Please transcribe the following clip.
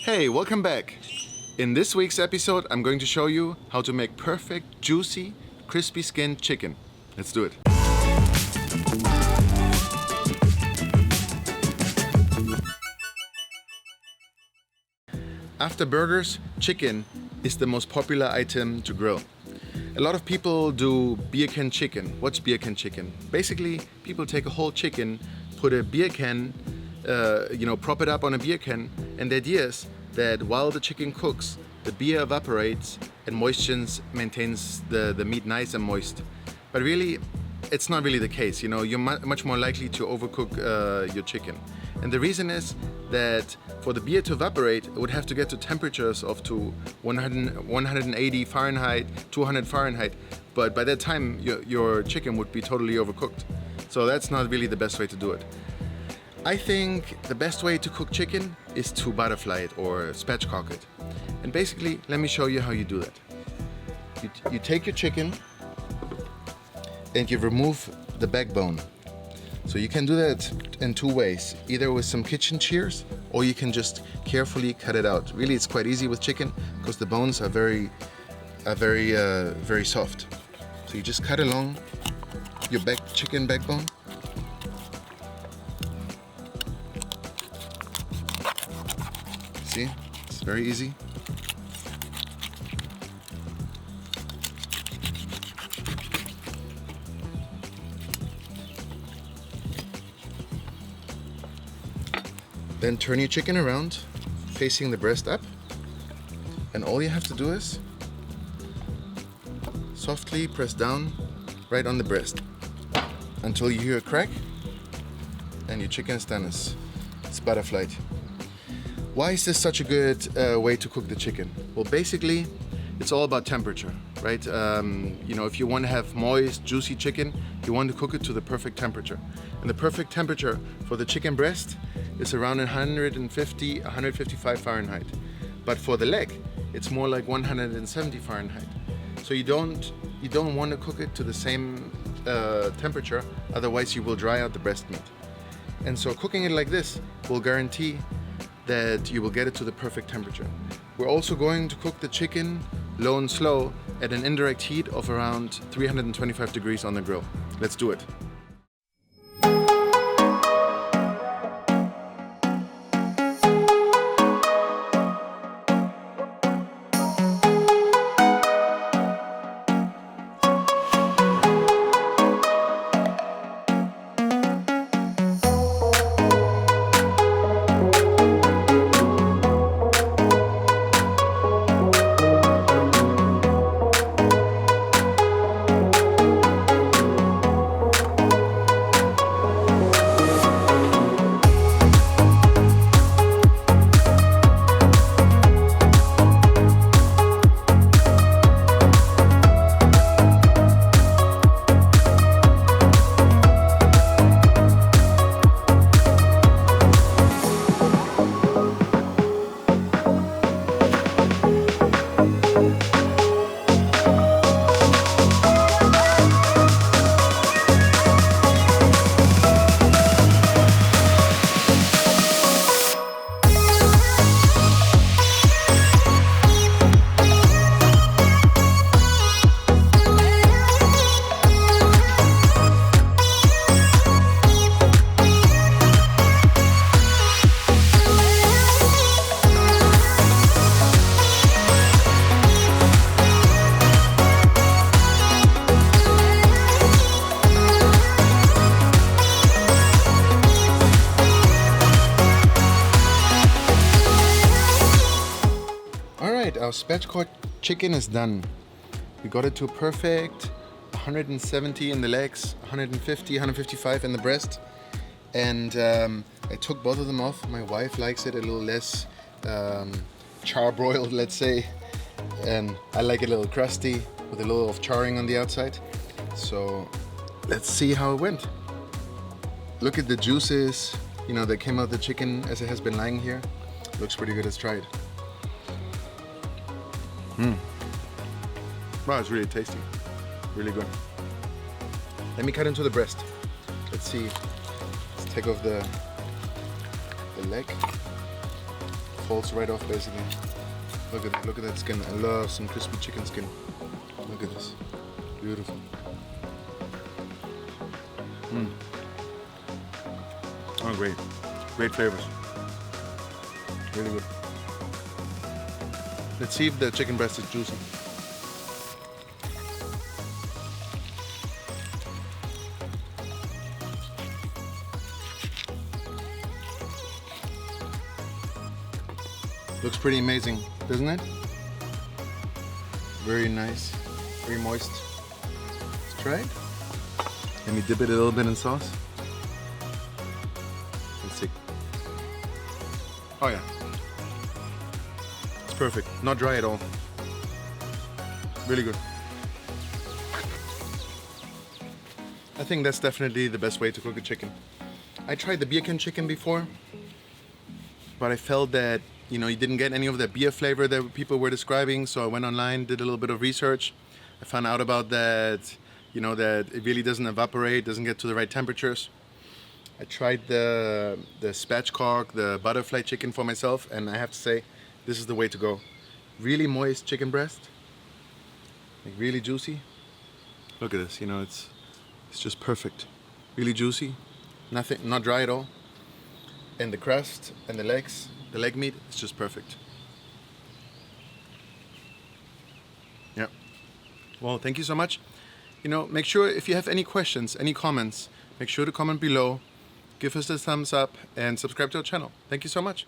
Hey, welcome back. In this week's episode, I'm going to show you how to make perfect, juicy, crispy skinned chicken. Let's do it. After burgers, chicken is the most popular item to grill. A lot of people do beer can chicken. What's beer can chicken? Basically, people take a whole chicken, put a beer can, prop it up on a beer can, and the idea is that while the chicken cooks, the beer evaporates and maintains the meat nice and moist. But really, it's not really the case. You're much more likely to overcook your chicken. And the reason is that for the beer to evaporate, it would have to get to temperatures of 180 Fahrenheit, 200 Fahrenheit. But by that time, your chicken would be totally overcooked. So that's not really the best way to do it. I think the best way to cook chicken is to butterfly it or spatchcock it. And basically, let me show you how you do that. You take your chicken and you remove the backbone. So you can do that in two ways, either with some kitchen shears or you can just carefully cut it out. Really, it's quite easy with chicken because the bones are very soft. So you just cut along your chicken backbone. See, it's very easy. Then turn your chicken around, facing the breast up, and all you have to do is softly press down right on the breast until you hear a crack, and your chicken is done. It's butterflied. Why is this such a good way to cook the chicken? Well, basically, it's all about temperature, right? If you want to have moist, juicy chicken, you want to cook it to the perfect temperature. And the perfect temperature for the chicken breast is around 150, 155 Fahrenheit. But for the leg, it's more like 170 Fahrenheit. So you don't want to cook it to the same temperature, otherwise you will dry out the breast meat. And so cooking it like this will guarantee that you will get it to the perfect temperature. We're also going to cook the chicken low and slow at an indirect heat of around 325 degrees on the grill. Let's do it. Our spatchcock chicken is done. We got it to perfect 170 in the legs, 150, 155 in the breast. And I took both of them off. My wife likes it a little less charbroiled, let's say. And I like it a little crusty with a little of charring on the outside. So let's see how it went. Look at the juices, that came out of the chicken as it has been lying here. Looks pretty good. Let's try it. Wow, it's really tasty. Really good. Let me cut into the breast. Let's see. Let's take off the leg. falls right off basically. Look at that skin. I love some crispy chicken skin. Look at this. Beautiful. Oh, great. Great flavors. Really good. Let's see if the chicken breast is juicy. Looks pretty amazing, doesn't it? Very nice, very moist. Let's try it. Let me dip it a little bit in sauce. Let's see. Oh yeah. It's perfect, not dry at all. Really good. I think that's definitely the best way to cook a chicken. I tried the beer can chicken before, but I felt that, you know, you didn't get any of that beer flavor that people were describing. So I went online, did a little bit of research. I found out about that, you know, that it really doesn't evaporate, doesn't get to the right temperatures. I tried the spatchcock, the butterfly chicken for myself, and I have to say, this is the way to go. Really moist chicken breast, like really juicy. Look at this, you know, it's just perfect. Really juicy, nothing, not dry at all. And the crust and the legs, the leg meat, it's just perfect. Yeah. Well, thank you so much. You know, make sure if you have any questions, any comments, make sure to comment below, give us a thumbs up and subscribe to our channel. Thank you so much.